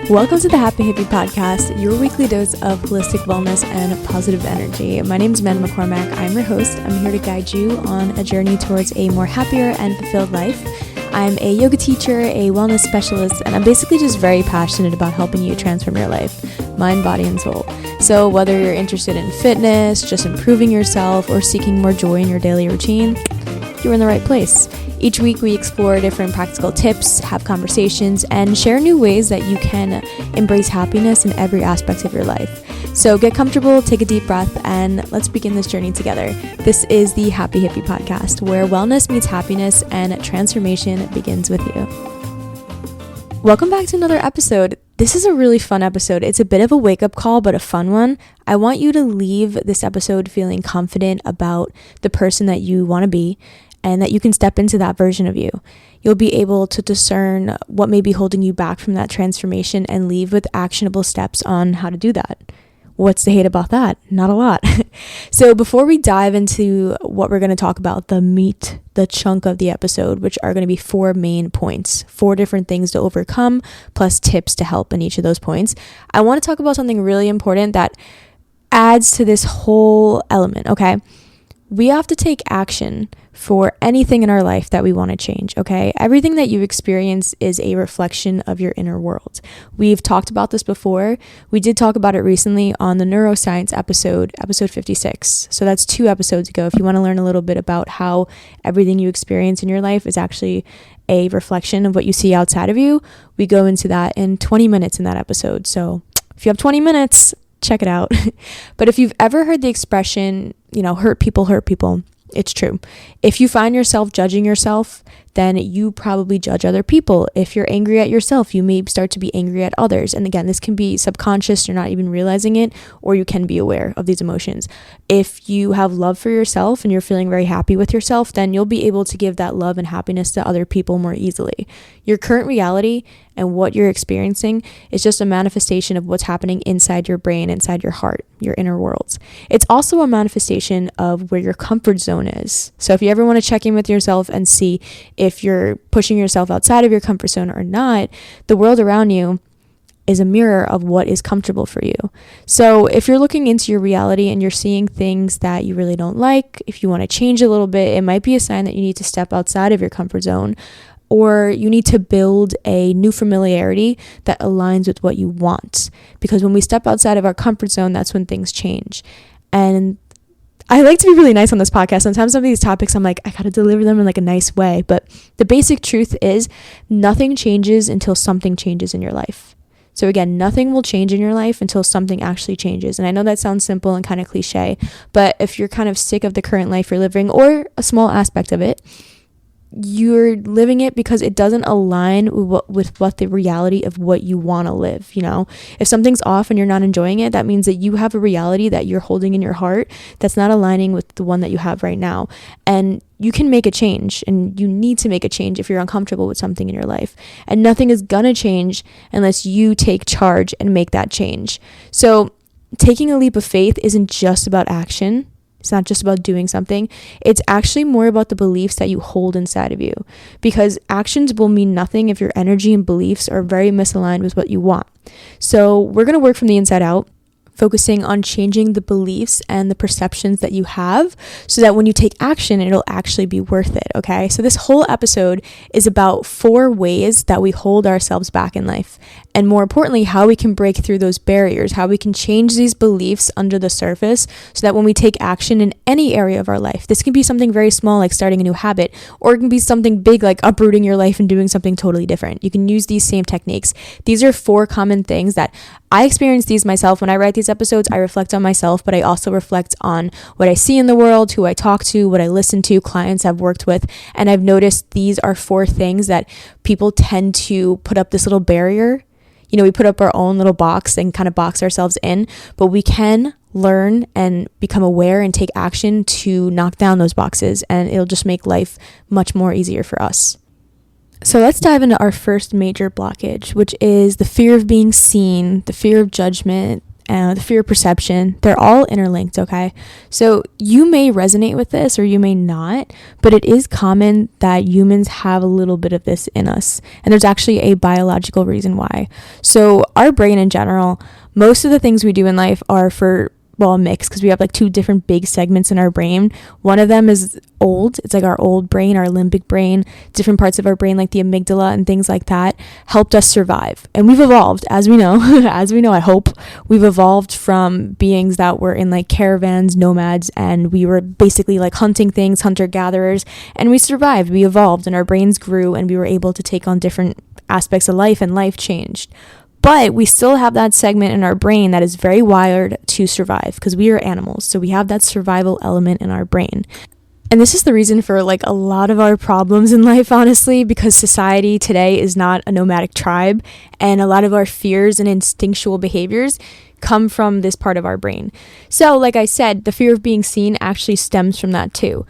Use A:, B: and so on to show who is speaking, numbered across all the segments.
A: Welcome to the Happy Hippie Podcast, your weekly dose of holistic wellness and positive energy. My name is Amanda McCormack. I'm your host. I'm here to guide you on a journey towards a more happier and fulfilled life. I'm a yoga teacher, a wellness specialist, and I'm basically just very passionate about helping you transform your life, mind, body, and soul. So whether you're interested in fitness, just improving yourself, or seeking more joy in your daily routine, you're in the right place. Each week we explore different practical tips, have conversations, and share new ways that you can embrace happiness in every aspect of your life. So get comfortable, take a deep breath, and let's begin this journey together. This is the Happy Hippie Podcast, where wellness meets happiness and transformation begins with you. Welcome back to another episode. This is a really fun episode. It's a bit of a wake-up call, but a fun one. I want you to leave this episode feeling confident about the person that you want to be, and that you can step into that version of you. You'll be able to discern what may be holding you back from that transformation and leave with actionable steps on how to do that. What's to hate about that? Not a lot. So before we dive into what we're going to talk about, the meat, the chunk of the episode, which are going to be 4 main points, 4 different things to overcome, plus tips to help in each of those points, I want to talk about something really important that adds to this whole element, okay? We have to take action for anything in our life that we want to change, okay? Everything that you experience is a reflection of your inner world. We've talked about this before. We did talk about it recently on the neuroscience episode 56. So that's 2 episodes ago. If you want to learn a little bit about how everything you experience in your life is actually a reflection of what you see outside of you, we go into that in 20 minutes in that episode. So if you have 20 minutes, check it out. But if you've ever heard the expression, hurt people, it's true. If you find yourself judging yourself, then you probably judge other people. If you're angry at yourself, you may start to be angry at others. And again, this can be subconscious, you're not even realizing it, or you can be aware of these emotions. If you have love for yourself and you're feeling very happy with yourself, then you'll be able to give that love and happiness to other people more easily. Your current reality and what you're experiencing is just a manifestation of what's happening inside your brain, inside your heart, your inner worlds. It's also a manifestation of where your comfort zone is. So if you ever want to check in with yourself and see if you're pushing yourself outside of your comfort zone or not, the world around you is a mirror of what is comfortable for you. So if you're looking into your reality and you're seeing things that you really don't like, if you want to change a little bit, it might be a sign that you need to step outside of your comfort zone, or you need to build a new familiarity that aligns with what you want. Because when we step outside of our comfort zone, that's when things change. And I like to be really nice on this podcast. Sometimes some of these topics, I'm like, I gotta deliver them in like a nice way. But the basic truth is nothing changes until something changes in your life. So again, nothing will change in your life until something actually changes. And I know that sounds simple and kind of cliche, but if you're kind of sick of the current life you're living, or a small aspect of it, you're living it because it doesn't align with what the reality of what you want to live. If something's off and you're not enjoying it, that means that you have a reality that you're holding in your heart that's not aligning with the one that you have right now. And you can make a change, and you need to make a change if you're uncomfortable with something in your life. And nothing is gonna change unless you take charge and make that change. So taking a leap of faith isn't just about action. It's not just about doing something. It's actually more about the beliefs that you hold inside of you, because actions will mean nothing if your energy and beliefs are very misaligned with what you want. So we're going to work from the inside out, focusing on changing the beliefs and the perceptions that you have so that when you take action, it'll actually be worth it, okay? So this whole episode is about 4 ways that we hold ourselves back in life. And more importantly, how we can break through those barriers, how we can change these beliefs under the surface so that when we take action in any area of our life, this can be something very small like starting a new habit, or it can be something big like uprooting your life and doing something totally different. You can use these same techniques. These are 4 common things that I experience these myself. When I write these episodes, I reflect on myself, but I also reflect on what I see in the world, who I talk to, what I listen to, clients I've worked with. And I've noticed these are 4 things that people tend to put up this little barrier. We put up our own little box and kind of box ourselves in, but we can learn and become aware and take action to knock down those boxes, and it'll just make life much more easier for us. So let's dive into our first major blockage, which is the fear of being seen, the fear of judgment, the fear of perception, they're all interlinked, okay? So you may resonate with this or you may not, but it is common that humans have a little bit of this in us. And there's actually a biological reason why. So our brain in general, most of the things we do in life are for, well, a mix, because we have like two different big segments in our brain. One of them is old. It's like our old brain, our limbic brain. Different parts of our brain, like the amygdala and things like that, helped us survive. And we've evolved, as we know, I hope. We've evolved from beings that were in like caravans, nomads, and we were basically like hunting things, hunter-gatherers, and we survived. We evolved, and our brains grew, and we were able to take on different aspects of life, and life changed. But we still have that segment in our brain that is very wired to survive, because we are animals. So we have that survival element in our brain. And this is the reason for like a lot of our problems in life, honestly, because society today is not a nomadic tribe. And a lot of our fears and instinctual behaviors come from this part of our brain. So like I said, the fear of being seen actually stems from that too.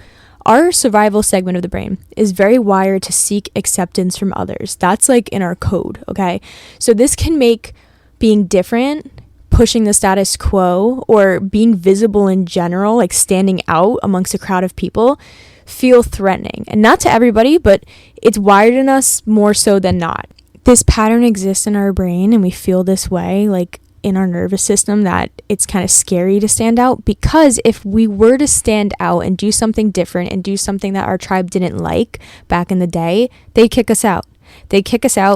A: Our survival segment of the brain is very wired to seek acceptance from others. That's like in our code, okay? So this can make being different, pushing the status quo, or being visible in general, like standing out amongst a crowd of people, feel threatening. And not to everybody, but it's wired in us more so than not. This pattern exists in our brain, and we feel this way, like in our nervous system, that it's kind of scary to stand out, because if we were to stand out and do something different and do something that our tribe didn't like back in the day, they'd kick us out.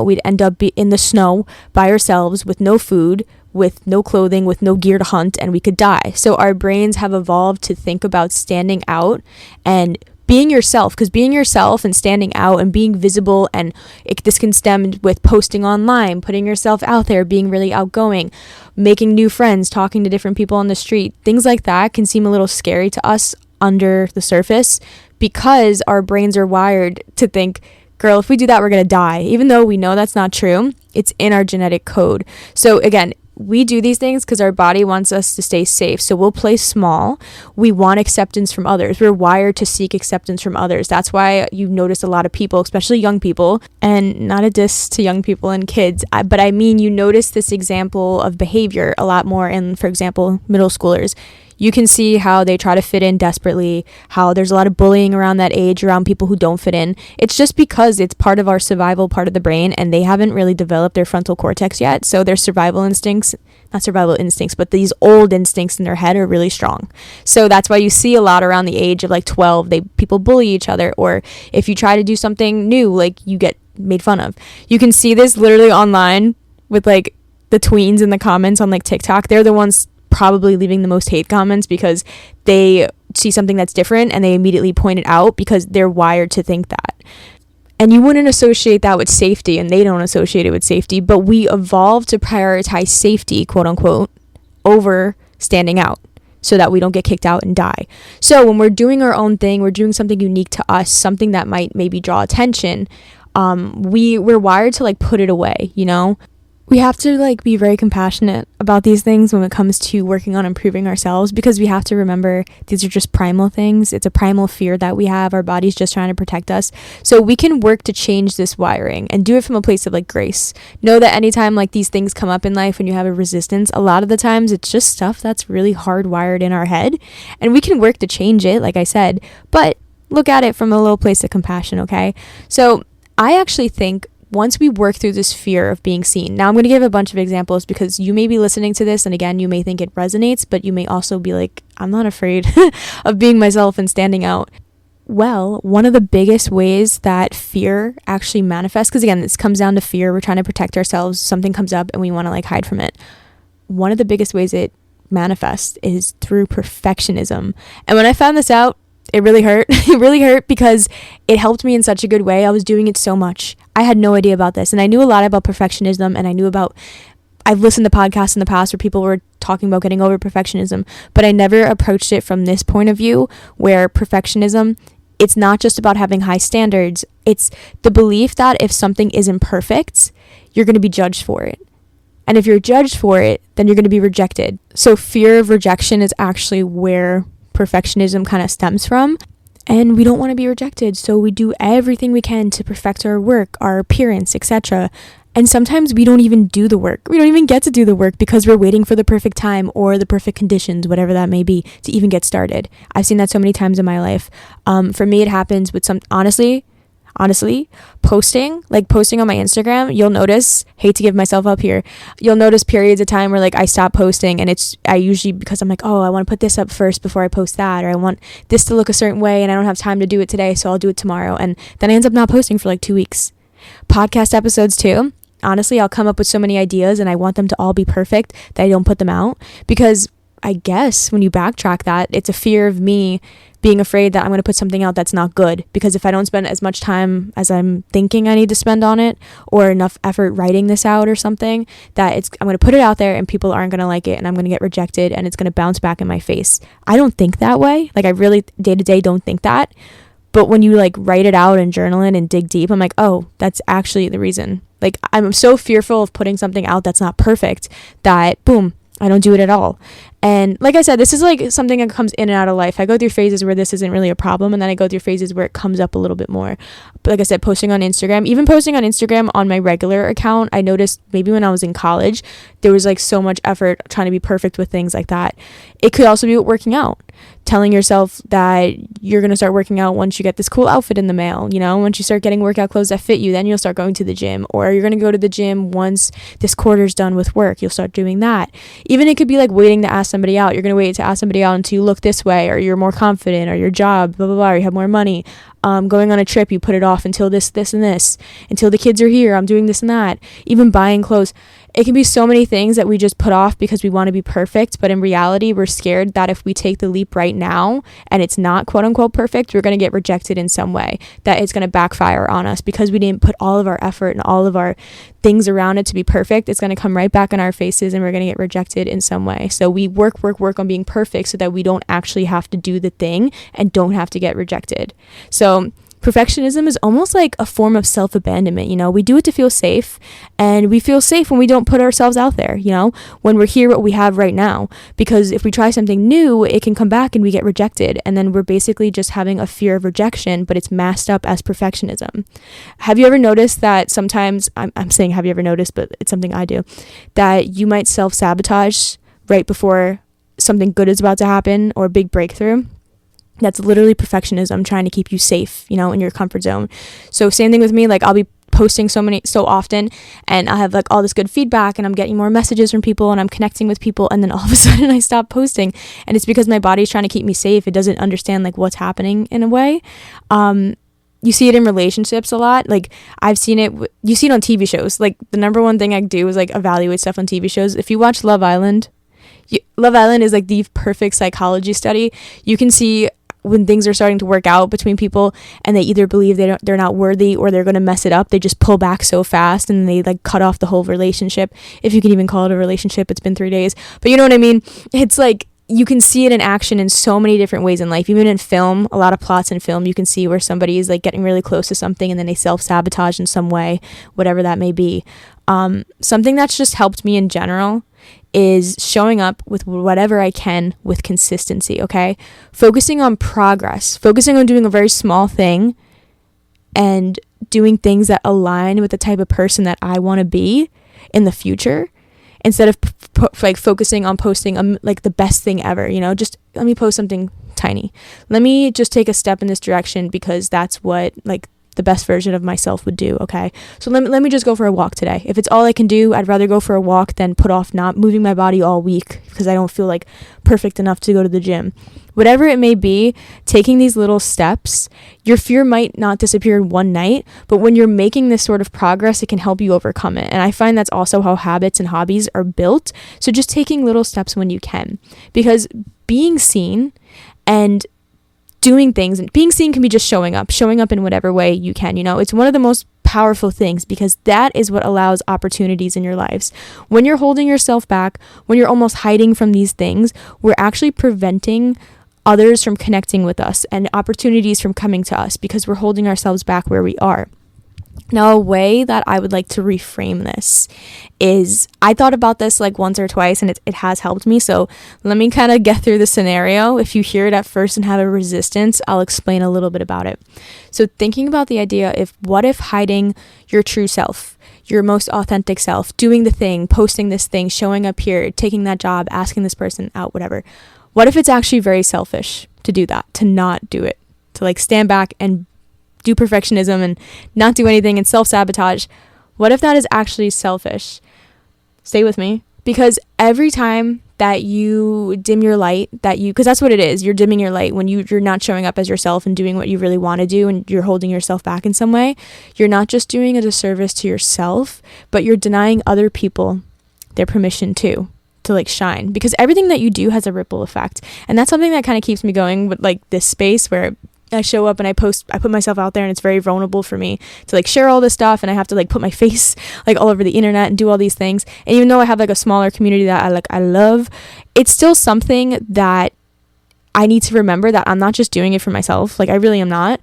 A: We'd end up in the snow by ourselves with no food, with no clothing, with no gear to hunt, and we could die. So our brains have evolved to think about standing out and being yourself, because being yourself and standing out and being visible, and this can stem with posting online, putting yourself out there, being really outgoing, making new friends, talking to different people on the street, things like that can seem a little scary to us under the surface, because our brains are wired to think, girl, if we do that, we're going to die. Even though we know that's not true, it's in our genetic code. So again, we do these things because our body wants us to stay safe. So we'll play small. We want acceptance from others. We're wired to seek acceptance from others. That's why you notice a lot of people, especially young people, and not a diss to young people and kids, but I mean, you notice this example of behavior a lot more in, for example, middle schoolers. You can see how they try to fit in desperately, how there's a lot of bullying around that age, around people who don't fit in. It's just because it's part of our survival part of the brain, and they haven't really developed their frontal cortex yet. So their survival instincts, not survival instincts, but these old instincts in their head are really strong. So that's why you see a lot around the age of like 12, people bully each other, or if you try to do something new, like you get made fun of. You can see this literally online with like the tweens in the comments on like TikTok. They're the ones probably leaving the most hate comments, because they see something that's different and they immediately point it out, because they're wired to think that. And you wouldn't associate that with safety, and they don't associate it with safety, but we evolved to prioritize safety, quote unquote, over standing out, so that we don't get kicked out and die. So when we're doing our own thing, we're doing something unique to us, something that might maybe draw attention, we're wired to like put it away, you know? We have to like be very compassionate about these things when it comes to working on improving ourselves, because we have to remember these are just primal things. It's a primal fear that we have. Our body's just trying to protect us. So we can work to change this wiring and do it from a place of like grace. Know that anytime like these things come up in life when you have a resistance, a lot of the times it's just stuff that's really hardwired in our head, and we can work to change it, like I said, but look at it from a little place of compassion, okay? So I actually think once we work through this fear of being seen, now I'm going to give a bunch of examples, because you may be listening to this and again, you may think it resonates, but you may also be like, I'm not afraid of being myself and standing out. Well, one of the biggest ways that fear actually manifests, because again, this comes down to fear. We're trying to protect ourselves. Something comes up and we want to like hide from it. One of the biggest ways it manifests is through perfectionism. And when I found this out, it really hurt. It really hurt, because it helped me in such a good way. I was doing it so much. I had no idea about this. And I knew a lot about perfectionism, and I've listened to podcasts in the past where people were talking about getting over perfectionism, but I never approached it from this point of view, where perfectionism, it's not just about having high standards. It's the belief that if something isn't perfect, you're going to be judged for it. And if you're judged for it, then you're going to be rejected. So fear of rejection is actually where perfectionism kind of stems from. And we don't want to be rejected, so we do everything we can to perfect our work, our appearance, etc. And sometimes we don't even do the work. We don't even get to do the work because we're waiting for the perfect time or the perfect conditions, whatever that may be, to even get started. I've seen that so many times in my life. For me, it happens with honestly, posting on my Instagram. You'll notice, hate to give myself up here, you'll notice periods of time where like I stop posting, and I usually, because I'm like, oh, I want to put this up first before I post that, or I want this to look a certain way and I don't have time to do it today, so I'll do it tomorrow. And then I end up not posting for like 2 weeks. Podcast episodes too. Honestly, I'll come up with so many ideas and I want them to all be perfect that I don't put them out, because I guess when you backtrack that, it's a fear of me being afraid that I'm going to put something out that's not good, because if I don't spend as much time as I'm thinking I need to spend on it, or enough effort writing this out or something, that I'm going to put it out there and people aren't going to like it and I'm going to get rejected and it's going to bounce back in my face. I don't think that way. Like, I really day to day don't think that. But when you like write it out and journal it and dig deep, I'm like, oh, that's actually the reason. Like, I'm so fearful of putting something out that's not perfect that boom, I don't do it at all. And like I said, this is like something that comes in and out of life. I go through phases where this isn't really a problem, and then I go through phases where it comes up a little bit more. But like I said, posting on Instagram on my regular account, I noticed maybe when I was in college, there was like so much effort trying to be perfect with things like that. It could also be with working out. Telling yourself that you're going to start working out once you get this cool outfit in the mail, once you start getting workout clothes that fit you, then you'll start going to the gym. Or you're going to go to the gym once this quarter's done with work, you'll start doing that. Even it could be like waiting to ask somebody out. You're going to wait to ask somebody out until you look this way, or you're more confident, or your job, blah, blah, blah, or you have more money. Going on a trip, you put it off until this, and this, until the kids are here, I'm doing this and that. Even buying clothes. It can be so many things that we just put off because we want to be perfect, but in reality, we're scared that if we take the leap right now and it's not quote unquote perfect, we're going to get rejected in some way, that it's going to backfire on us because we didn't put all of our effort and all of our things around it to be perfect. It's going to come right back in our faces and we're going to get rejected in some way. So we work on being perfect so that we don't actually have to do the thing and don't have to get rejected. So perfectionism is almost like a form of self-abandonment. We do it to feel safe, and we feel safe when we don't put ourselves out there, when we're here, what we have right now, because if we try something new, it can come back and we get rejected. And then we're basically just having a fear of rejection, but it's masked up as perfectionism. Have you ever noticed that sometimes, I'm saying have you ever noticed, but it's something I do, that you might self-sabotage right before something good is about to happen or a big breakthrough? That's literally perfectionism trying to keep you safe, in your comfort zone. So same thing with me, like I'll be posting so often and I have like all this good feedback and I'm getting more messages from people and I'm connecting with people, and then all of a sudden I stop posting, and it's because my body's trying to keep me safe. It doesn't understand like what's happening in a way. You see it in relationships a lot. Like I've seen it, you see it on TV shows. Like the number one thing I do is like evaluate stuff on TV shows. If you watch Love Island is like the perfect psychology study. You can see when things are starting to work out between people and they either believe they're not worthy or they're going to mess it up, they just pull back so fast and they like cut off the whole relationship. If you can even call it a relationship, it's been 3 days. But you know what I mean? It's like you can see it in action in so many different ways in life. Even in film, a lot of plots in film, you can see where somebody is like getting really close to something and then they self-sabotage in some way, whatever that may be. Something that's just helped me in general is showing up with whatever I can with consistency, okay? Focusing on progress, focusing on doing a very small thing and doing things that align with the type of person that I want to be in the future, instead of focusing on posting like the best thing ever, just let me post something tiny. Let me just take a step in this direction because that's what like the best version of myself would do, okay? So let me just go for a walk today. If it's all I can do, I'd rather go for a walk than put off not moving my body all week because I don't feel like perfect enough to go to the gym. Whatever it may be, taking these little steps, your fear might not disappear in one night, but when you're making this sort of progress, it can help you overcome it. And I find that's also how habits and hobbies are built. So just taking little steps when you can, because being seen and doing things, and being seen can be just showing up in whatever way you can. It's one of the most powerful things because that is what allows opportunities in your lives. When you're holding yourself back, when you're almost hiding from these things, we're actually preventing others from connecting with us and opportunities from coming to us because we're holding ourselves back where we are. Now, a way that I would like to reframe this is, I thought about this like once or twice and it has helped me. So let me kind of get through the scenario. If you hear it at first and have a resistance, I'll explain a little bit about it. So thinking about the idea, what if hiding your true self, your most authentic self, doing the thing, posting this thing, showing up here, taking that job, asking this person out, whatever. What if it's actually very selfish to do that, to not do it, to like stand back and do perfectionism and not do anything and self-sabotage? What if that is actually selfish? Stay with me, because every time that you dim your light, because that's what it is, you're dimming your light when you're not showing up as yourself and doing what you really want to do, and you're holding yourself back in some way. You're not just doing a disservice to yourself, but you're denying other people their permission to like shine, because everything that you do has a ripple effect. And that's something that kind of keeps me going with like this space where I show up and I put myself out there, and it's very vulnerable for me to like share all this stuff, and I have to like put my face like all over the internet and do all these things. And even though I have like a smaller community that I love, it's still something that I need to remember that I'm not just doing it for myself. Like, I really am not.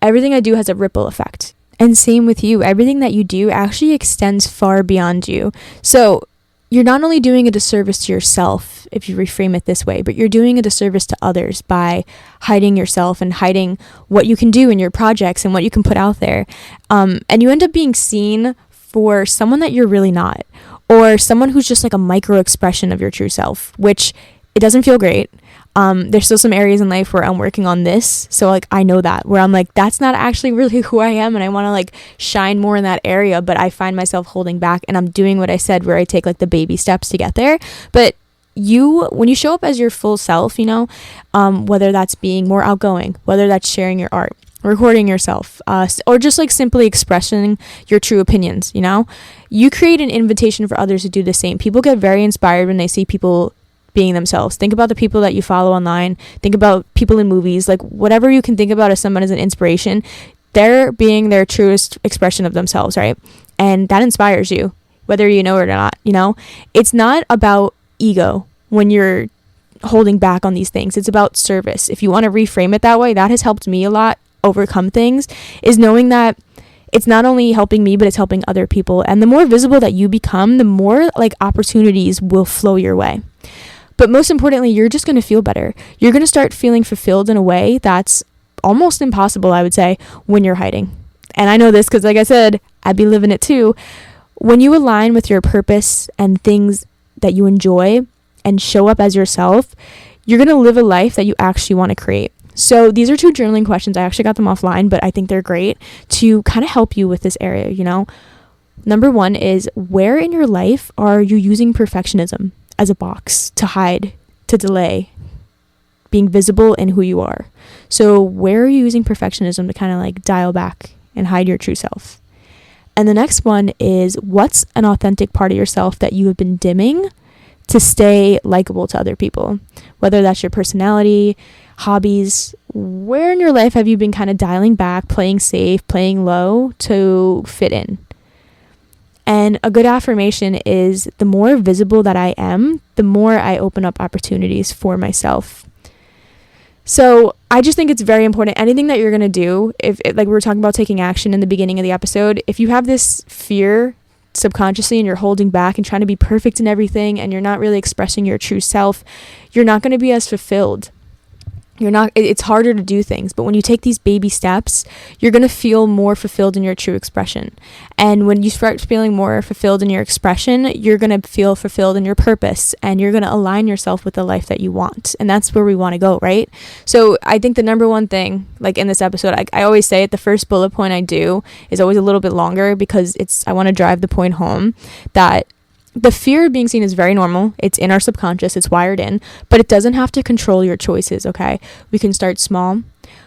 A: Everything I do has a ripple effect. And same with you. Everything that you do actually extends far beyond you. So you're not only doing a disservice to yourself if you reframe it this way, but you're doing a disservice to others by hiding yourself and hiding what you can do in your projects and what you can put out there. And you end up being seen for someone that you're really not, or someone who's just like a micro expression of your true self, which it doesn't feel great. There's still some areas in life where I'm working on this. So like, I know that, where I'm like, that's not actually really who I am, and I want to like shine more in that area, but I find myself holding back, and I'm doing what I said, where I take like the baby steps to get there. But when you show up as your full self, whether that's being more outgoing, whether that's sharing your art, recording yourself, or just like simply expressing your true opinions, you create an invitation for others to do the same. People get very inspired when they see people being themselves. Think about the people that you follow online. Think about people in movies, like whatever you can think about as someone as an inspiration. They're being their truest expression of themselves, right? And that inspires you, whether you know it or not. It's not about ego when you're holding back on these things. It's about service. If you want to reframe it that way, that has helped me a lot overcome things, is knowing that it's not only helping me, but it's helping other people. And the more visible that you become, the more like opportunities will flow your way. But most importantly, you're just going to feel better. You're going to start feeling fulfilled in a way that's almost impossible, I would say, when you're hiding. And I know this because, like I said, I'd be living it too. When you align with your purpose and things that you enjoy and show up as yourself, you're going to live a life that you actually want to create. So these are 2 journaling questions. I actually got them offline, but I think they're great to kind of help you with this area, Number 1 is, where in your life are you using perfectionism as a box to hide, to delay being visible in who you are? So where are you using perfectionism to kind of like dial back and hide your true self? And the next one is, what's an authentic part of yourself that you have been dimming to stay likable to other people? Whether that's your personality, hobbies, where in your life have you been kind of dialing back, playing safe, playing low to fit in? And a good affirmation is, the more visible that I am, the more I open up opportunities for myself. So I just think it's very important. Anything that you're going to do, if like we were talking about taking action in the beginning of the episode, if you have this fear subconsciously and you're holding back and trying to be perfect in everything, and you're not really expressing your true self, you're not going to be as fulfilled. It's harder to do things, but when you take these baby steps, you're going to feel more fulfilled in your true expression. And when you start feeling more fulfilled in your expression, you're going to feel fulfilled in your purpose, and you're going to align yourself with the life that you want. And that's where we want to go, right? So I think the number one thing, like in this episode, I always say it, the first bullet point I do is always a little bit longer, because I want to drive the point home that the fear of being seen is very normal. It's in our subconscious. It's wired in, but it doesn't have to control your choices, okay? We can start small,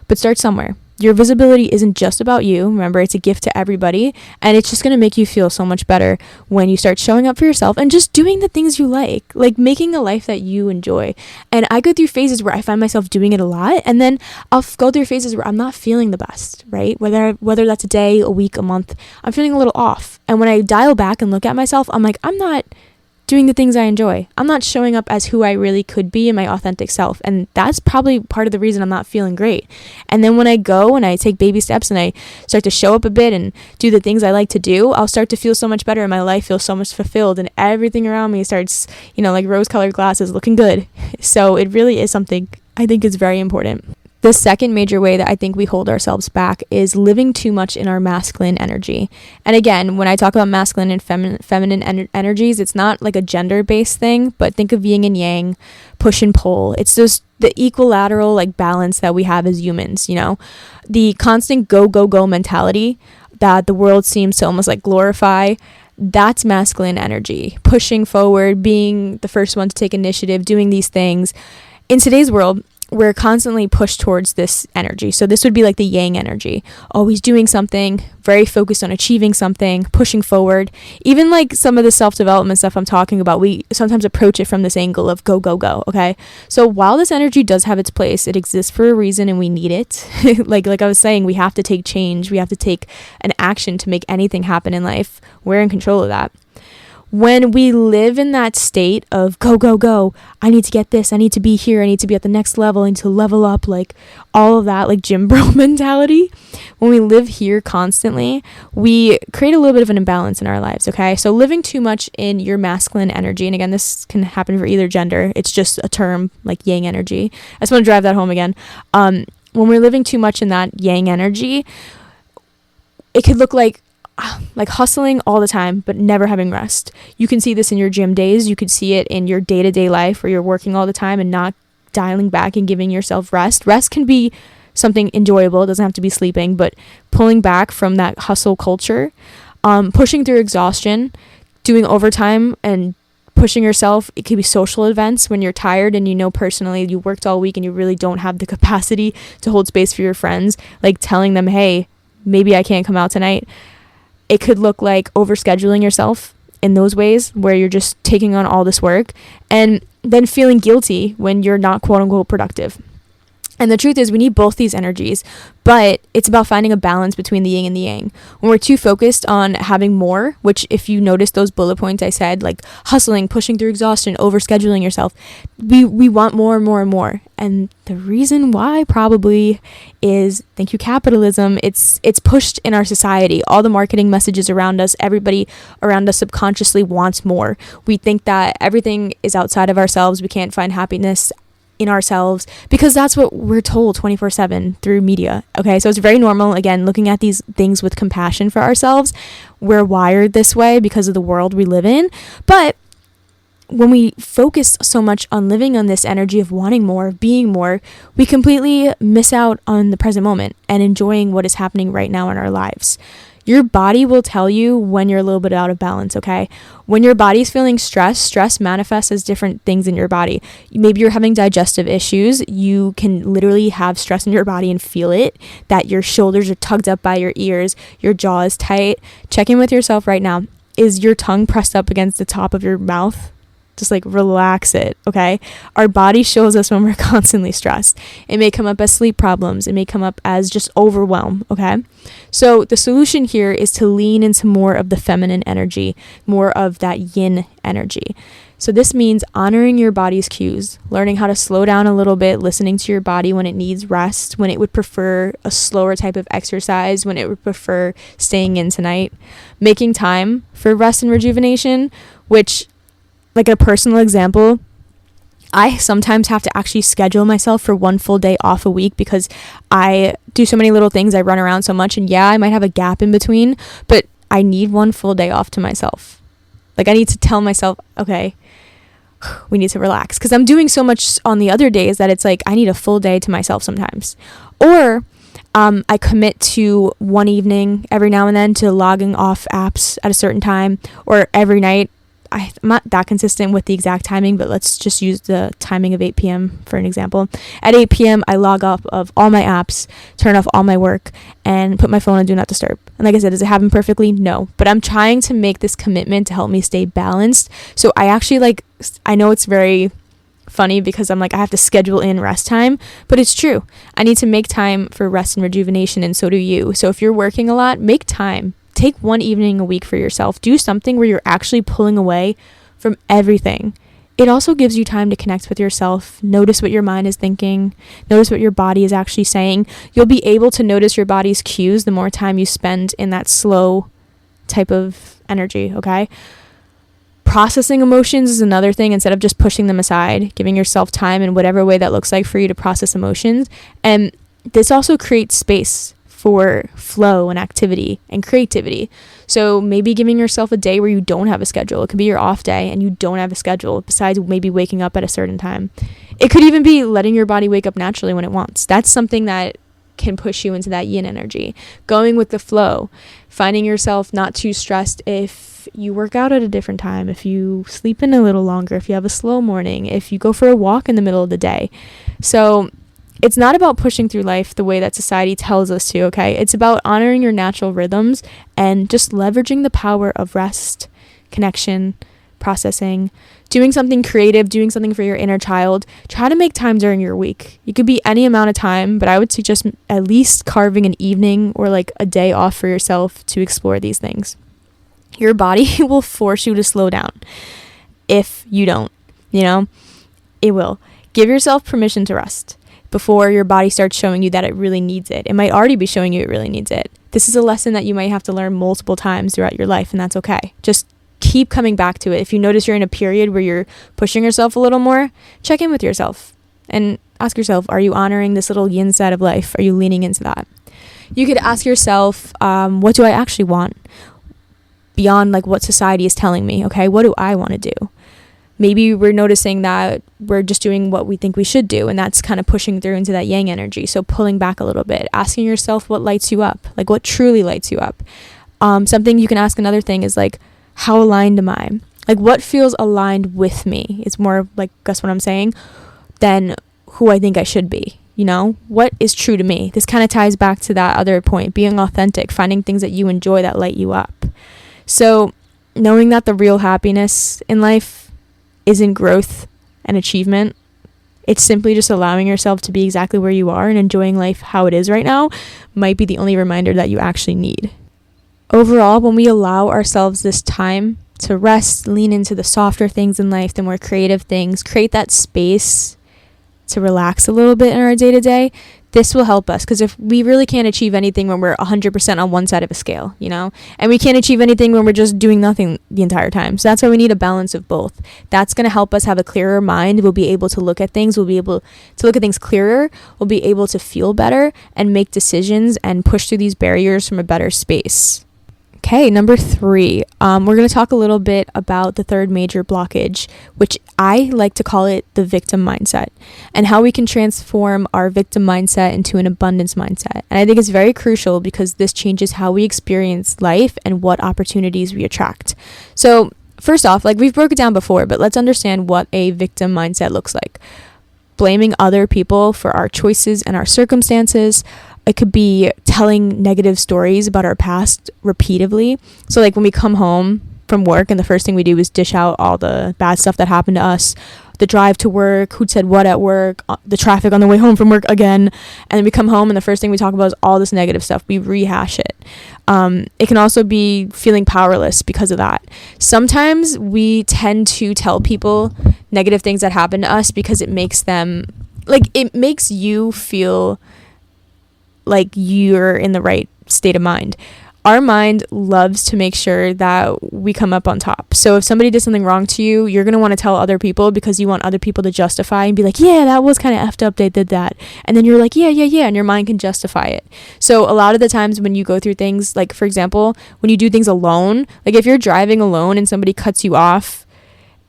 A: but start somewhere. Your visibility isn't just about you. Remember, it's a gift to everybody, and it's just going to make you feel so much better when you start showing up for yourself and just doing the things you like making a life that you enjoy. And I go through phases where I find myself doing it a lot, and then I'll go through phases where I'm not feeling the best, right? Whether that's a day, a week, a month, I'm feeling a little off. And when I dial back and look at myself, I'm like, I'm not doing the things I enjoy. I'm not showing up as who I really could be in my authentic self. And that's probably part of the reason I'm not feeling great. And then when I go and I take baby steps and I start to show up a bit and do the things I like to do, I'll start to feel so much better and my life feels so much fulfilled and everything around me starts, like rose-colored glasses, looking good. So it really is something I think is very important. The second major way that I think we hold ourselves back is living too much in our masculine energy. And again, when I talk about masculine and feminine energies, it's not like a gender-based thing, but think of yin and yang, push and pull. It's just the equilateral balance that we have as humans, the constant go, go, go mentality that the world seems to almost glorify. That's masculine energy, pushing forward, being the first one to take initiative, doing these things. In today's world, we're constantly pushed towards this energy. So this would be the yang energy, always doing something, very focused on achieving something, pushing forward. Even some of the self-development stuff I'm talking about, we sometimes approach it from this angle of go, go, go, okay? So while this energy does have its place, it exists for a reason and we need it. like I was saying, we have to take change. We have to take an action to make anything happen in life. We're in control of that. When we live in that state of go, go, go, I need to get this, I need to be here, I need to be at the next level, I need to level up, all of that, gym bro mentality. When we live here constantly, we create a little bit of an imbalance in our lives, okay? So living too much in your masculine energy, and again, this can happen for either gender, it's just a term like yang energy. I just want to drive that home again. When we're living too much in that yang energy, it could look like hustling all the time, but never having rest. You can see this in your gym days. You could see it in your day-to-day life where you're working all the time and not dialing back and giving yourself rest. Rest can be something enjoyable. It doesn't have to be sleeping, but pulling back from that hustle culture, pushing through exhaustion, doing overtime and pushing yourself. It could be social events when you're tired and personally you worked all week and you really don't have the capacity to hold space for your friends, telling them, hey, maybe I can't come out tonight. It could look like overscheduling yourself in those ways where you're just taking on all this work and then feeling guilty when you're not quote unquote productive. And the truth is we need both these energies, but it's about finding a balance between the yin and the yang. When we're too focused on having more, which if you notice those bullet points I said, hustling, pushing through exhaustion, overscheduling yourself, we want more and more and more. And the reason why probably is, thank you capitalism, it's pushed in our society. All the marketing messages around us, everybody around us subconsciously wants more. We think that everything is outside of ourselves. We can't find happiness in ourselves because that's what we're told 24/7 through media. Okay, so it's very normal, again, looking at these things with compassion for ourselves. We're wired this way because of the world we live in, but when we focus so much on living on this energy of wanting more, being more, we completely miss out on the present moment and enjoying what is happening right now in our lives. Your body will tell you when you're a little bit out of balance, okay? When your body's feeling stress manifests as different things in your body. Maybe you're having digestive issues. You can literally have stress in your body and feel it, that your shoulders are tugged up by your ears, your jaw is tight. Check in with yourself right now. Is your tongue pressed up against the top of your mouth? Just relax it, okay? Our body shows us when we're constantly stressed. It may come up as sleep problems. It may come up as just overwhelm, okay? So the solution here is to lean into more of the feminine energy, more of that yin energy. So this means honoring your body's cues, learning how to slow down a little bit, listening to your body when it needs rest, when it would prefer a slower type of exercise, when it would prefer staying in tonight, making time for rest and rejuvenation, which, a personal example, I sometimes have to actually schedule myself for one full day off a week because I do so many little things. I run around so much, and I might have a gap in between, but I need one full day off to myself. I need to tell myself, okay, we need to relax, because I'm doing so much on the other days that it's I need a full day to myself sometimes. Or I commit to one evening every now and then to logging off apps at a certain time, or every night. I'm not that consistent with the exact timing, but let's just use the timing of 8 p.m. for an example. At 8 p.m., I log off of all my apps, turn off all my work, and put my phone on Do Not Disturb. And like I said, does it happen perfectly? No. But I'm trying to make this commitment to help me stay balanced. So I actually I know it's very funny because I'm I have to schedule in rest time, but it's true. I need to make time for rest and rejuvenation, and so do you. So if you're working a lot, make time. Take one evening a week for yourself. Do something where you're actually pulling away from everything. It also gives you time to connect with yourself, notice what your mind is thinking, notice what your body is actually saying. You'll be able to notice your body's cues the more time you spend in that slow type of energy, okay? Processing emotions is another thing. Instead of just pushing them aside, giving yourself time in whatever way that looks like for you to process emotions. And this also creates space for flow and activity and creativity. So maybe giving yourself a day where you don't have a schedule. It could be your off day and you don't have a schedule besides maybe waking up at a certain time. It could even be letting your body wake up naturally when it wants. That's something that can push you into that yin energy. Going with the flow, finding yourself not too stressed if you work out at a different time, if you sleep in a little longer, if you have a slow morning, if you go for a walk in the middle of the day. So it's not about pushing through life the way that society tells us to, okay? It's about honoring your natural rhythms and just leveraging the power of rest, connection, processing, doing something creative, doing something for your inner child. Try to make time during your week. It could be any amount of time, but I would suggest at least carving an evening or like a day off for yourself to explore these things. Your body will force you to slow down if you don't, it will. Give yourself permission to rest before your body starts showing you that it really needs it. It might already be showing you it really needs it. This is a lesson that you might have to learn multiple times throughout your life, and that's okay. Just keep coming back to it. If you notice you're in a period where you're pushing yourself a little more, check in with yourself and ask yourself, are you honoring this little yin side of life? Are you leaning into that? You could ask yourself, what do I actually want? Beyond like what society is telling me, okay? What do I want to do? Maybe we're noticing that we're just doing what we think we should do, and that's kind of pushing through into that yang energy. So pulling back a little bit, asking yourself what lights you up, like what truly lights you up. Something you can ask, another thing is like, how aligned am I? Like what feels aligned with me? It's more like, guess what I'm saying, than who I think I should be. What is true to me? This kind of ties back to that other point, being authentic, finding things that you enjoy that light you up. So knowing that the real happiness in life isn't growth and achievement. It's simply just allowing yourself to be exactly where you are and enjoying life how it is right now might be the only reminder that you actually need. Overall, when we allow ourselves this time to rest, lean into the softer things in life, the more creative things, create that space to relax a little bit in our day-to-day, this will help us, because if we really can't achieve anything when we're 100% on one side of a scale, and we can't achieve anything when we're just doing nothing the entire time. So that's why we need a balance of both. That's going to help us have a clearer mind. We'll be able to look at things. We'll be able to look at things clearer. We'll be able to feel better and make decisions and push through these barriers from a better space. Okay, number 3, we're going to talk a little bit about the third major blockage, which I like to call it the victim mindset, and how we can transform our victim mindset into an abundance mindset. And I think it's very crucial because this changes how we experience life and what opportunities we attract. So first off, like we've broken it down before, but let's understand what a victim mindset looks like. Blaming other people for our choices and our circumstances. It could be telling negative stories about our past repeatedly. So like when we come home from work and the first thing we do is dish out all the bad stuff that happened to us, the drive to work, who said what at work, the traffic on the way home from work again, and then we come home and the first thing we talk about is all this negative stuff. We rehash it. It can also be feeling powerless because of that. Sometimes we tend to tell people negative things that happen to us because it makes you feel like you're in the right state of mind. Our mind loves to make sure that we come up on top. So if somebody did something wrong to you, you're going to want to tell other people because you want other people to justify and be like, yeah, that was kind of effed up, they did that. And then you're like, yeah, and your mind can justify it. So a lot of the times when you go through things, like for example, when you do things alone, like if you're driving alone and somebody cuts you off,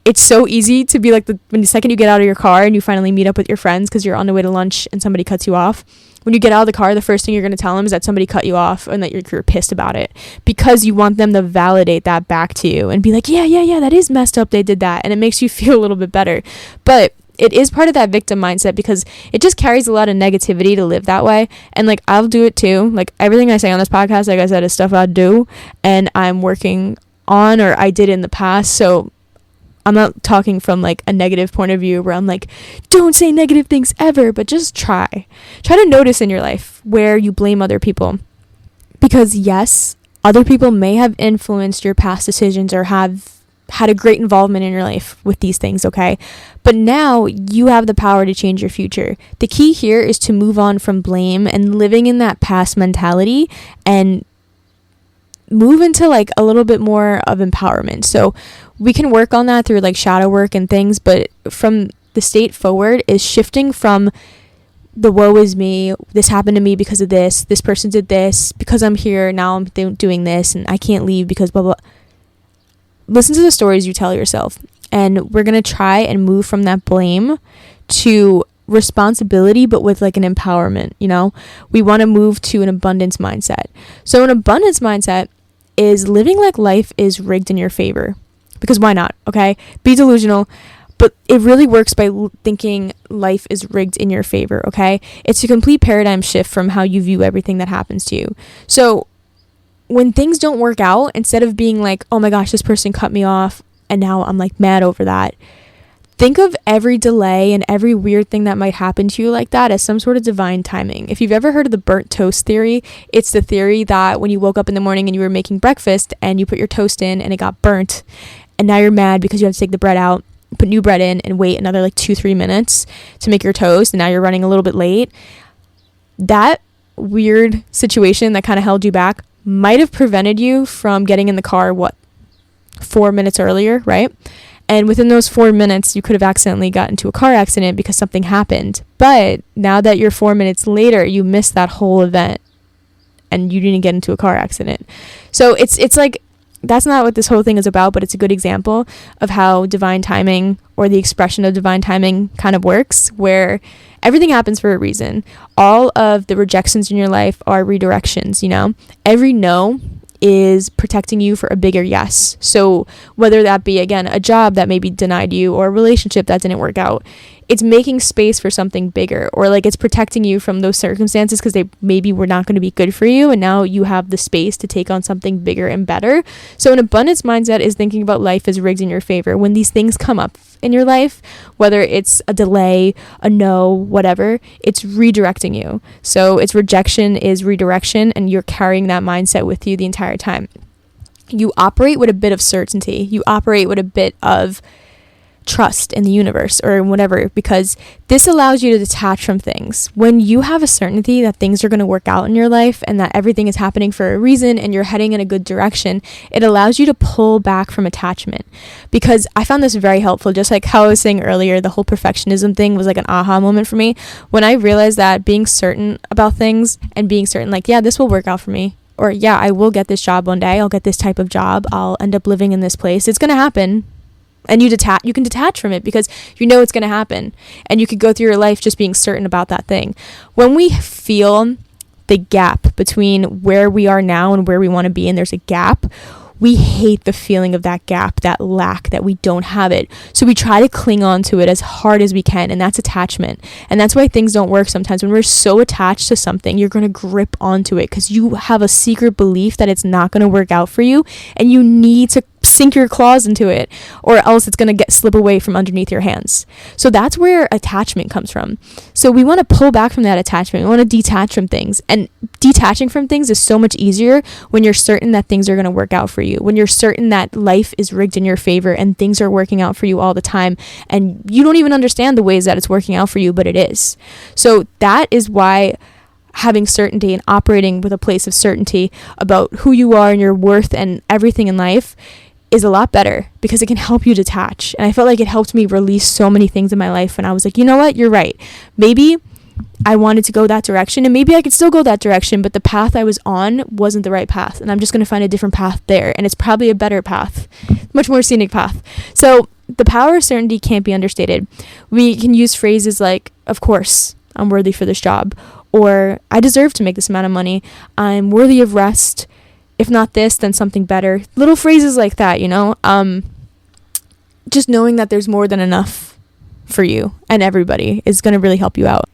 A: it's so easy to be like, when the second you get out of your car and you finally meet up with your friends because you're on the way to lunch and somebody cuts you off, when you get out of the car, the first thing you're going to tell them is that somebody cut you off and that you're pissed about it, because you want them to validate that back to you and be like, yeah, that is messed up, they did that, and it makes you feel a little bit better. But it is part of that victim mindset because it just carries a lot of negativity to live that way. And like, I'll do it too. Like everything I say on this podcast, like I said, is stuff I do and I'm working on, or I did in the past. So I'm not talking from like a negative point of view where I'm like, don't say negative things ever, but just try to notice in your life where you blame other people. Because yes, other people may have influenced your past decisions or have had a great involvement in your life with these things, okay? But now you have the power to change your future. The key here is to move on from blame and living in that past mentality and move into like a little bit more of empowerment. So we can work on that through like shadow work and things, but from the state forward is shifting from the woe is me, this happened to me because of this person did this, because I'm here, now I'm doing this, and I can't leave because blah, blah. Listen to the stories you tell yourself, and we're going to try and move from that blame to responsibility, but with like an empowerment, you know? We want to move to an abundance mindset. So an abundance mindset is living like life is rigged in your favor, because why not, okay? Be delusional. But it really works by thinking life is rigged in your favor, okay? It's a complete paradigm shift from how you view everything that happens to you. So when things don't work out, instead of being like, oh my gosh, this person cut me off and now I'm like mad over that, think of every delay and every weird thing that might happen to you like that as some sort of divine timing. If you've ever heard of the burnt toast theory, it's the theory that when you woke up in the morning and you were making breakfast and you put your toast in and it got burnt, and now you're mad because you have to take the bread out, put new bread in, and wait another like 2-3 minutes to make your toast, and now you're running a little bit late. That weird situation that kind of held you back might have prevented you from getting in the car 4 minutes earlier, right? And within those 4 minutes you could have accidentally got into a car accident because something happened. But now that you're 4 minutes later, you missed that whole event and you didn't get into a car accident. So it's like, that's not what this whole thing is about, but it's a good example of how divine timing, or the expression of divine timing, kind of works, where everything happens for a reason. All of the rejections in your life are redirections, you know? Every no is protecting you for a bigger yes. So whether that be, again, a job that maybe denied you, or a relationship that didn't work out, it's making space for something bigger, or like it's protecting you from those circumstances because they maybe were not going to be good for you, and now you have the space to take on something bigger and better. So an abundance mindset is thinking about life as rigged in your favor. When these things come up in your life, whether it's a delay, a no, whatever, it's redirecting you. So its rejection is redirection, and you're carrying that mindset with you the entire time. You operate with a bit of certainty. You operate with a bit of trust in the universe or whatever, because this allows you to detach from things. When you have a certainty that things are going to work out in your life and that everything is happening for a reason and you're heading in a good direction, it allows you to pull back from attachment. Because I found this very helpful, just like how I was saying earlier, the whole perfectionism thing was like an aha moment for me when I realized that being certain about things and being certain like, yeah, this will work out for me, or yeah, I will get this job one day, I'll get this type of job, I'll end up living in this place, it's going to happen. And you can detach from it because you know it's going to happen, and you could go through your life just being certain about that thing. When we feel the gap between where we are now and where we want to be, and there's a gap, we hate the feeling of that gap, that lack, that we don't have it. So we try to cling on to it as hard as we can, and that's attachment. And that's why things don't work sometimes. When we're so attached to something, you're going to grip onto it because you have a secret belief that it's not going to work out for you, and you need to sink your claws into it, or else it's going to slip away from underneath your hands. So that's where attachment comes from. So we want to pull back from that attachment. We want to detach from things, and detaching from things is so much easier when you're certain that things are going to work out for you, when you're certain that life is rigged in your favor and things are working out for you all the time, and you don't even understand the ways that it's working out for you, but it is. So that is why having certainty and operating with a place of certainty about who you are and your worth and everything in life is a lot better, because it can help you detach. And I felt like it helped me release so many things in my life when I was like, you know what, you're right. Maybe I wanted to go that direction, and maybe I could still go that direction, but the path I was on wasn't the right path, and I'm just going to find a different path there, and it's probably a better path, much more scenic path. So the power of certainty can't be understated. We can use phrases like, of course, I'm worthy for this job, or I deserve to make this amount of money, I'm worthy of rest, if not this, then something better. Little phrases like that, you know? Just knowing that there's more than enough for you and everybody is going to really help you out.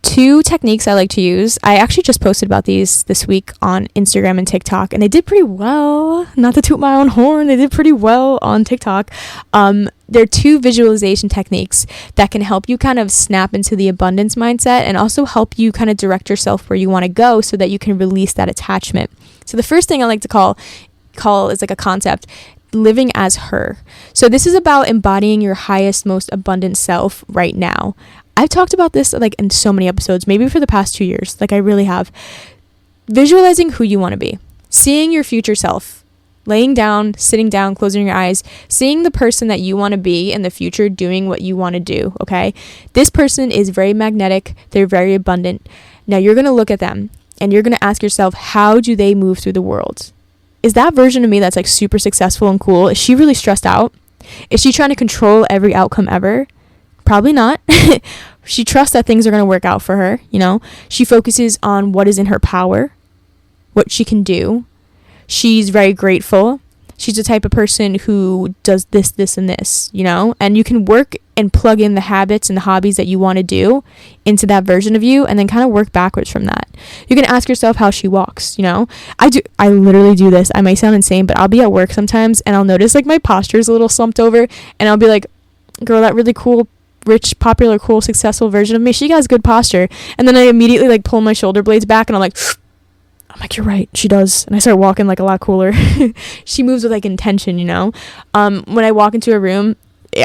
A: 2 techniques I like to use. I actually just posted about these this week on Instagram and TikTok, and they did pretty well. Not to toot my own horn, they did pretty well on TikTok. They're 2 visualization techniques that can help you kind of snap into the abundance mindset, and also help you kind of direct yourself where you want to go so that you can release that attachment. So the first thing I like to call is like a concept, living as her. So this is about embodying your highest, most abundant self right now. I've talked about this like in so many episodes, maybe for the past 2 years, like I really have. Visualizing who you want to be, seeing your future self, laying down, sitting down, closing your eyes, seeing the person that you want to be in the future doing what you want to do, okay? This person is very magnetic. They're very abundant. Now you're going to look at them and you're going to ask yourself, how do they move through the world? Is that version of me that's like super successful and cool, is she really stressed out? Is she trying to control every outcome ever? Probably not. She trusts that things are going to work out for her, you know? She focuses on what is in her power, what she can do. She's very grateful. She's the type of person who does this, this, and this, you know? And you can work and plug in the habits and the hobbies that you want to do into that version of you and then kind of work backwards from that. You can ask yourself how she walks, you know? I literally do this. I might sound insane, but I'll be at work sometimes and I'll notice like my posture is a little slumped over and I'll be like, girl, that really cool, rich, popular, cool, successful version of me, she has good posture. And then I immediately like pull my shoulder blades back and I'm like, you're right, she does. And I start walking like a lot cooler. She moves with like intention, you know? When I walk into a room,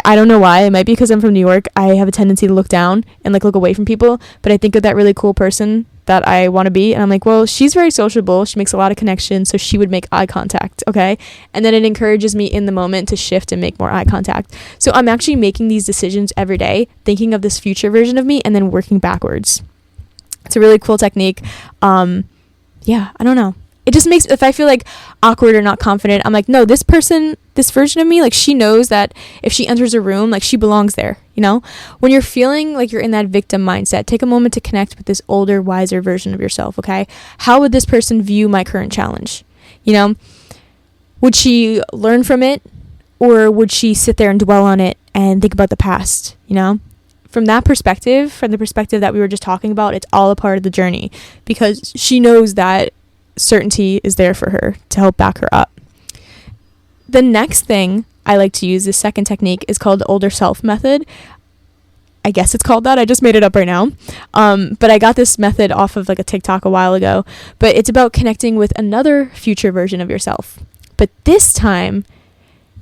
A: I don't know why. It might be because I'm from New York. I have a tendency to look down and like look away from people. But I think of that really cool person that I want to be. And I'm like, well, she's very sociable. She makes a lot of connections. So she would make eye contact. Okay. And then it encourages me in the moment to shift and make more eye contact. So I'm actually making these decisions every day, thinking of this future version of me and then working backwards. It's a really cool technique. Yeah, I don't know. It just makes, if I feel like awkward or not confident, I'm like, no, this person, this version of me, like she knows that if she enters a room, like she belongs there, you know? When you're feeling like you're in that victim mindset, take a moment to connect with this older, wiser version of yourself, okay? How would this person view my current challenge? You know, would she learn from it or would she sit there and dwell on it and think about the past, you know? From that perspective, from the perspective that we were just talking about, it's all a part of the journey because she knows that certainty is there for her to help back her up. The next thing I like to use, this second technique, is called the older self method. I guess it's called that. I just made it up right now. But I got this method off of like a TikTok a while ago. But it's about connecting with another future version of yourself. But this time,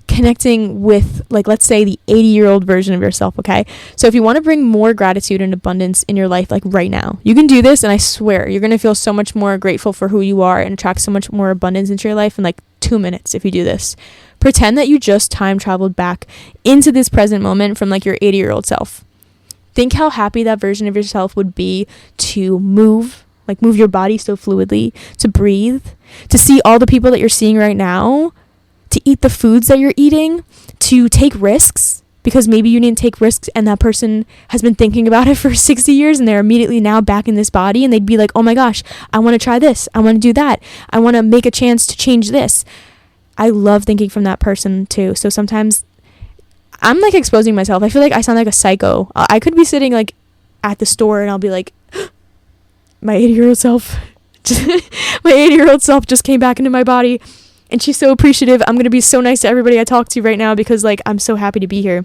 A: connecting with, like, let's say the 80-year-old version of yourself, okay? So if you want to bring more gratitude and abundance in your life, like right now, you can do this, and I swear you're going to feel so much more grateful for who you are and attract so much more abundance into your life in like 2 minutes if you do this. Pretend that you just time traveled back into this present moment from like your 80-year-old self. Think how happy that version of yourself would be to move your body so fluidly, to breathe, to see all the people that you're seeing right now, to eat the foods that you're eating, to take risks, because maybe you didn't take risks and that person has been thinking about it for 60 years and they're immediately now back in this body and they'd be like, oh my gosh, I want to try this. I want to do that. I want to make a chance to change this. I love thinking from that person too. So sometimes I'm like exposing myself. I feel like I sound like a psycho. I could be sitting like at the store and I'll be like, my 80-year-old self, my 80-year-old self just came back into my body. And she's so appreciative. I'm going to be so nice to everybody I talk to right now because, like, I'm so happy to be here.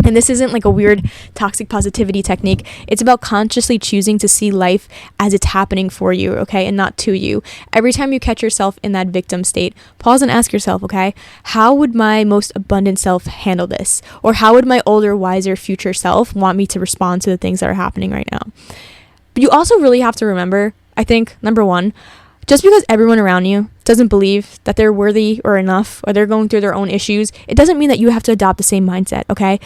A: And this isn't like a weird toxic positivity technique. It's about consciously choosing to see life as it's happening for you, okay, and not to you. Every time you catch yourself in that victim state, pause and ask yourself, okay, how would my most abundant self handle this? Or how would my older, wiser future self want me to respond to the things that are happening right now? But you also really have to remember, I think, number one, just because everyone around you doesn't believe that they're worthy or enough or they're going through their own issues, it doesn't mean that you have to adopt the same mindset, okay?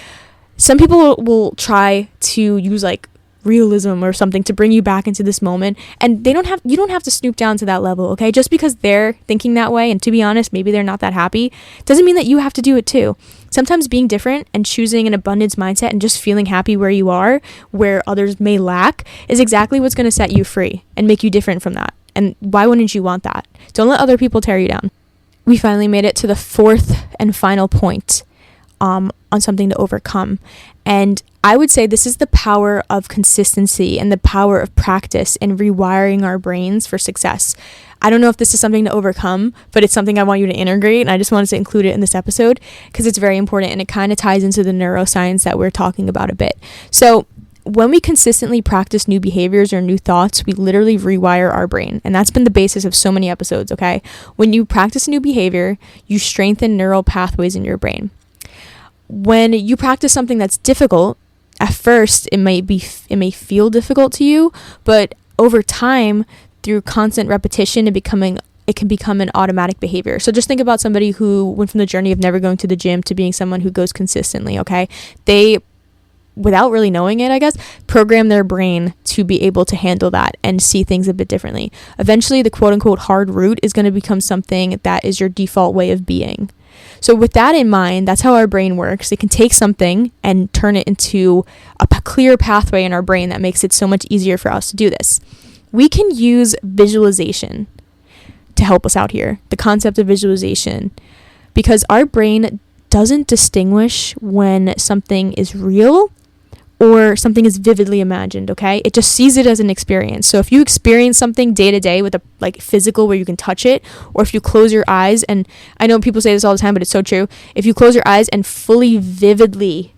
A: Some people will try to use like realism or something to bring you back into this moment, and you don't have to snoop down to that level, okay? Just because they're thinking that way, and to be honest, maybe they're not that happy, doesn't mean that you have to do it too. Sometimes being different and choosing an abundance mindset and just feeling happy where you are, where others may lack, is exactly what's going to set you free and make you different from that. And why wouldn't you want that? Don't let other people tear you down. We finally made it to the fourth and final point on something to overcome. And I would say this is the power of consistency and the power of practice in rewiring our brains for success. I don't know if this is something to overcome, but it's something I want you to integrate. And I just wanted to include it in this episode because it's very important and it kind of ties into the neuroscience that we're talking about a bit. So when we consistently practice new behaviors or new thoughts, we literally rewire our brain. And that's been the basis of so many episodes, okay? When you practice a new behavior, you strengthen neural pathways in your brain. When you practice something that's difficult, at first it may feel difficult to you, but over time, through constant repetition it can become an automatic behavior. So just think about somebody who went from the journey of never going to the gym to being someone who goes consistently, okay? They, without really knowing it, I guess, program their brain to be able to handle that and see things a bit differently. Eventually, the quote-unquote hard route is going to become something that is your default way of being. So with that in mind, that's how our brain works. It can take something and turn it into a clear pathway in our brain that makes it so much easier for us to do this. We can use visualization to help us out here, the concept of visualization, because our brain doesn't distinguish when something is real or something is vividly imagined, okay? It just sees it as an experience. So if you experience something day to day with a physical where you can touch it, or if you close your eyes, and I know people say this all the time, but it's so true. If you close your eyes and fully vividly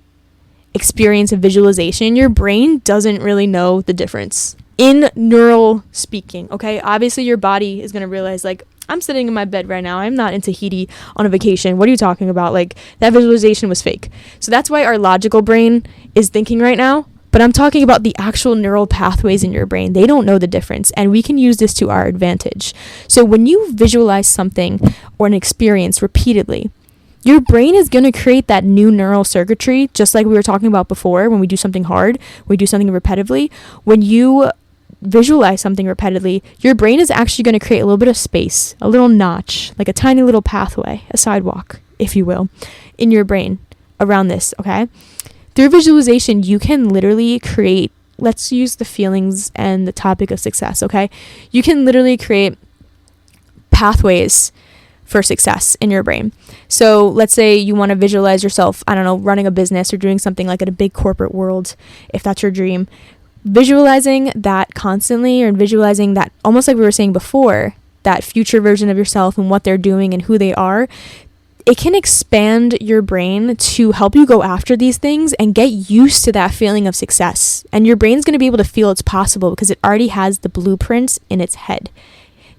A: experience a visualization, your brain doesn't really know the difference. In neural speaking, okay? Obviously your body is going to realize, I'm sitting in my bed right now. I'm not in Tahiti on a vacation. What are you talking about? That visualization was fake. So that's why our logical brain is thinking right now. But I'm talking about the actual neural pathways in your brain. They don't know the difference. And we can use this to our advantage. So when you visualize something or an experience repeatedly, your brain is going to create that new neural circuitry, just like we were talking about before when we do something hard, we do something repetitively. When you visualize something repeatedly, your brain is actually going to create a little bit of space, a little notch, like a tiny little pathway, a sidewalk, if you will, in your brain around this, okay? Through visualization, you can literally create, let's use the feelings and the topic of success, okay? You can literally create pathways for success in your brain. So let's say you want to visualize yourself, running a business or doing something like in a big corporate world, if that's your dream. Visualizing that constantly, or visualizing that, almost like we were saying before, that future version of yourself and what they're doing and who they are, it can expand your brain to help you go after these things and get used to that feeling of success. And your brain's going to be able to feel it's possible because it already has the blueprints in its head.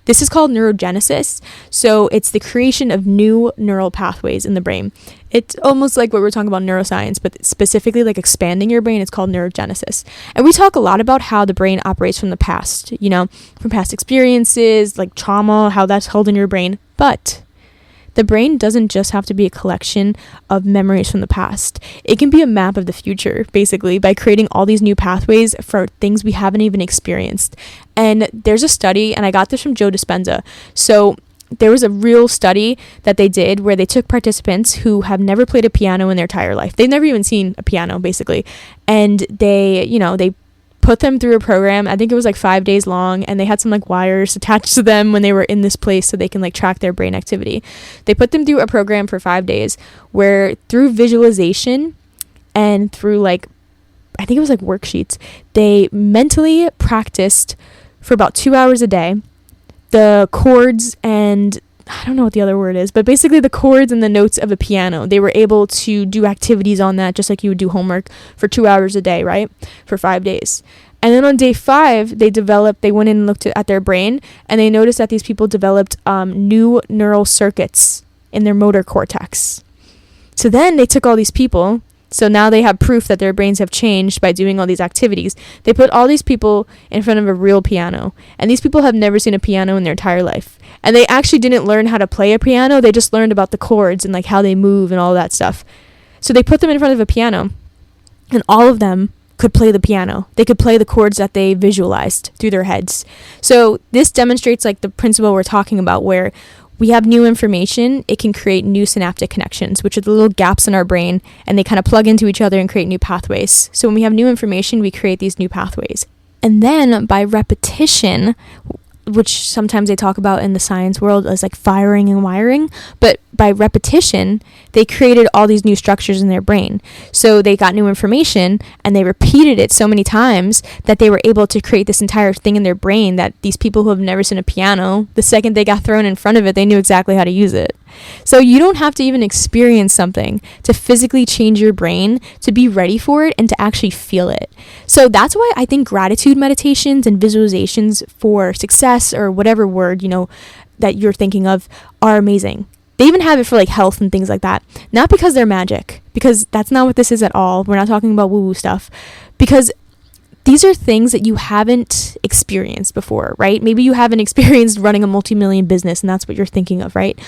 A: This is called neurogenesis. So it's the creation of new neural pathways in the brain. It's almost like what we're talking about neuroscience, but specifically expanding your brain. It's called neurogenesis. And we talk a lot about how the brain operates from the past, from past experiences, like trauma, how that's held in your brain. But the brain doesn't just have to be a collection of memories from the past. It can be a map of the future, basically, by creating all these new pathways for things we haven't even experienced. And there's a study, and I got this from Joe Dispenza. So there was a real study that they did where they took participants who have never played a piano in their entire life. They've never even seen a piano, basically. And they put them through a program. I think it was 5 days long, and they had some wires attached to them when they were in this place so they can track their brain activity. They put them through a program for 5 days where through visualization and through I think it was worksheets, they mentally practiced for about 2 hours a day the chords and I don't know what the other word is, but basically the chords and the notes of a piano. They were able to do activities on that just like you would do homework for 2 hours a day, right? For 5 days. And then on day 5, they went in and looked at their brain, and they noticed that these people developed new neural circuits in their motor cortex. So then they took all these people. So now they have proof that their brains have changed by doing all these activities. They put all these people in front of a real piano. And these people have never seen a piano in their entire life. And they actually didn't learn how to play a piano. They just learned about the chords and how they move and all that stuff. So they put them in front of a piano. And all of them could play the piano. They could play the chords that they visualized through their heads. So this demonstrates the principle we're talking about, where we have new information, it can create new synaptic connections, which are the little gaps in our brain, and they kind of plug into each other and create new pathways. So when we have new information, we create these new pathways. And then by repetition, which sometimes they talk about in the science world as like firing and wiring, but by repetition, they created all these new structures in their brain. So they got new information and they repeated it so many times that they were able to create this entire thing in their brain that these people who have never seen a piano, the second they got thrown in front of it, they knew exactly how to use it. So you don't have to even experience something to physically change your brain to be ready for it and to actually feel it. So that's why I think gratitude meditations and visualizations for success, or whatever word, that you're thinking of, are amazing. They even have it for like health and things like that. Not because they're magic, because that's not what this is at all. We're not talking about woo-woo stuff. Because these are things that you haven't experienced before, right? Maybe you haven't experienced running a multi-million business and that's what you're thinking of, right?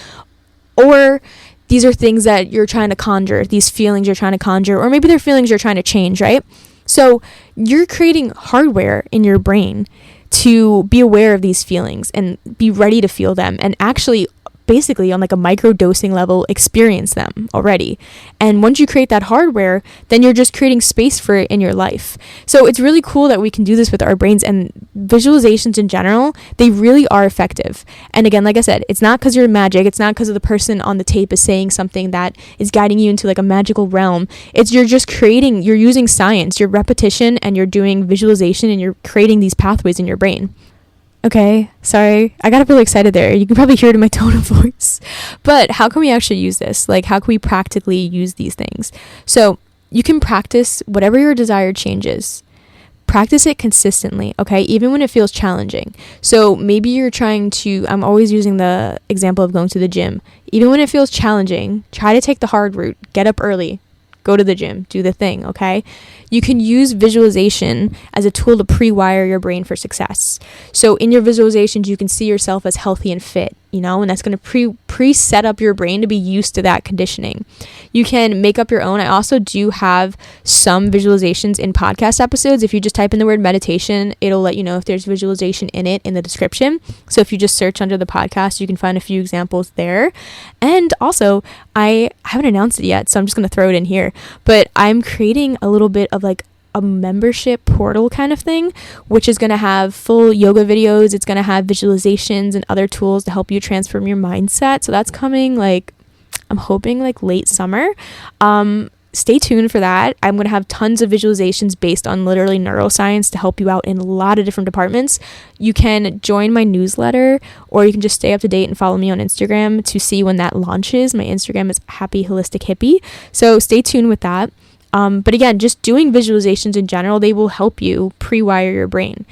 A: Or these are things that you're trying to conjure, these feelings you're trying to conjure, or maybe they're feelings you're trying to change, right? So you're creating hardware in your brain to be aware of these feelings and be ready to feel them, and actually basically on like a micro dosing level experience them already. And once you create that hardware, then you're just creating space for it in your life. So it's really cool that we can do this with our brains, and visualizations in general, they really are effective. And again, like I said, it's not because you're magic. It's not because of the person on the tape is saying something that is guiding you into like a magical realm. You're just creating, you're using science, your repetition, and you're doing visualization, and you're creating these pathways in your brain. Okay, sorry, I got really excited there. You can probably hear it in my tone of voice. But how can we actually use this? Like, how can we practically use these things? So you can practice whatever your desired change is. Practice it consistently, okay, even when it feels challenging. So maybe you're trying to, I'm always using the example of going to the gym. Even when it feels challenging, try to take the hard route. Get up early. Go to the gym, do the thing, okay? You can use visualization as a tool to pre-wire your brain for success. So in your visualizations, you can see yourself as healthy and fit, and that's going to pre-set up your brain to be used to that conditioning. You can make up your own. I also do have some visualizations in podcast episodes. If you just type in the word meditation, it'll let you know if there's visualization in it in the description. So if you just search under the podcast, you can find a few examples there. And also, I haven't announced it yet, so I'm just going to throw it in here. But I'm creating a little bit of like a membership portal kind of thing, which is going to have full yoga videos. It's going to have visualizations and other tools to help you transform your mindset. So that's coming I'm hoping late summer. Stay tuned for that. I'm going to have tons of visualizations based on literally neuroscience to help you out in a lot of different departments. You can join my newsletter, or you can just stay up to date and follow me on Instagram to see when that launches. My Instagram is Happy Holistic Hippie. So stay tuned with that. But again, just doing visualizations in general, they will help you pre-wire your brain.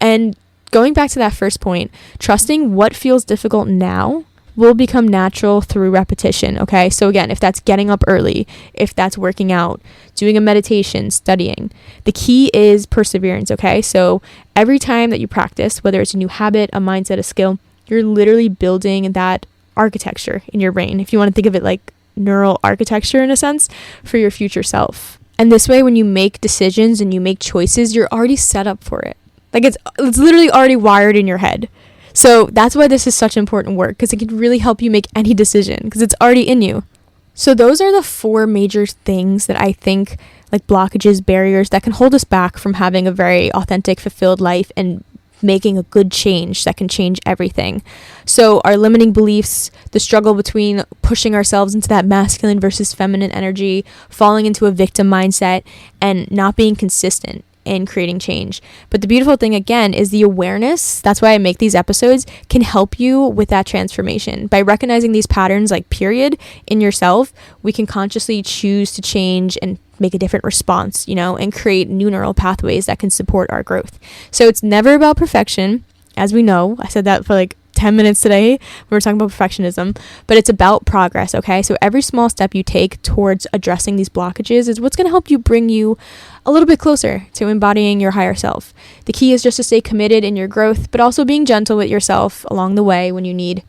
A: And going back to that first point, trusting what feels difficult now will become natural through repetition, okay? So again, if that's getting up early, if that's working out, doing a meditation, studying, the key is perseverance, okay? So every time that you practice, whether it's a new habit, a mindset, a skill, you're literally building that architecture in your brain. If you want to think of it like neural architecture in a sense, for your future self. And this way, when you make decisions and you make choices, you're already set up for it. Like it's literally already wired in your head. So that's why this is such important work, because it can really help you make any decision because it's already in you. So those are the 4 major things that I think, like blockages, barriers that can hold us back from having a very authentic, fulfilled life and making a good change that can change everything. So our limiting beliefs, the struggle between pushing ourselves into that masculine versus feminine energy, falling into a victim mindset, and not being consistent in creating change. But the beautiful thing again is the awareness. That's why I make these episodes, can help you with that transformation. By recognizing these patterns in yourself, we can consciously choose to change and make a different response, and create new neural pathways that can support our growth. So it's never about perfection, as we know. I said that for 10 minutes today. We were talking about perfectionism, but it's about progress, okay? So every small step you take towards addressing these blockages is what's going to help you bring you a little bit closer to embodying your higher self. The key is just to stay committed in your growth, but also being gentle with yourself along the way when you need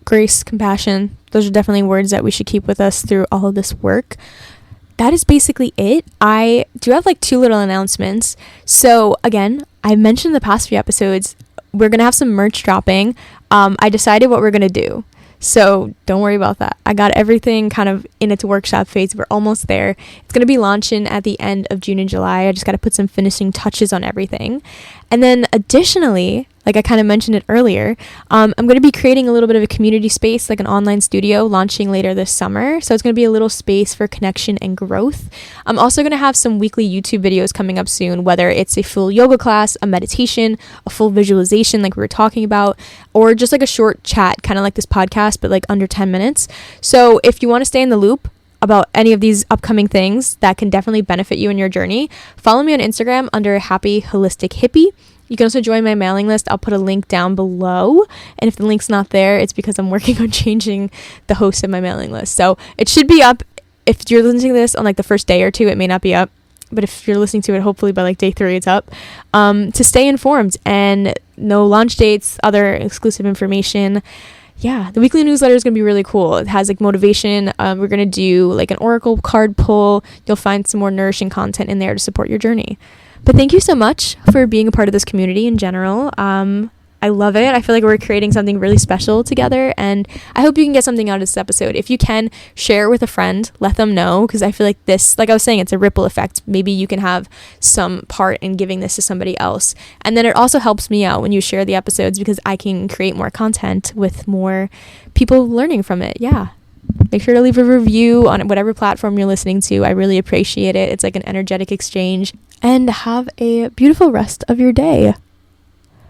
A: grace, compassion. Those are definitely words that we should keep with us through all of this work. That is basically it. I do have 2 little announcements. So again, I mentioned in the past few episodes, we're going to have some merch dropping. I decided what we're going to do. So don't worry about that. I got everything kind of in its workshop phase. We're almost there. It's going to be launching at the end of June and July. I just got to put some finishing touches on everything. And then additionally, like I kind of mentioned it earlier, I'm going to be creating a little bit of a community space, like an online studio, launching later this summer. So it's going to be a little space for connection and growth. I'm also going to have some weekly YouTube videos coming up soon, whether it's a full yoga class, a meditation, a full visualization like we were talking about, or just like a short chat, kind of like this podcast, but like under 10 minutes. So if you want to stay in the loop about any of these upcoming things that can definitely benefit you in your journey, follow me on Instagram under Happy Holistic Hippie. You can also join my mailing list. I'll put a link down below. And if the link's not there, it's because I'm working on changing the host of my mailing list. So it should be up. If you're listening to this on like the first day or two, it may not be up. But if you're listening to it, hopefully by like day 3, it's up. To stay informed and know launch dates, other exclusive information. Yeah, the weekly newsletter is going to be really cool. It has like motivation. We're going to do like an oracle card pull. You'll find some more nourishing content in there to support your journey. But thank you so much for being a part of this community in general. I love it. I feel like we're creating something really special together, and I hope you can get something out of this episode. If you can, share it with a friend, let them know, because I feel like this, like I was saying, it's a ripple effect. Maybe you can have some part in giving this to somebody else. And then it also helps me out when you share the episodes, because I can create more content with more people learning from it. Yeah. Make sure to leave a review on whatever platform you're listening to. I really appreciate it. It's like an energetic exchange. And have a beautiful rest of your day.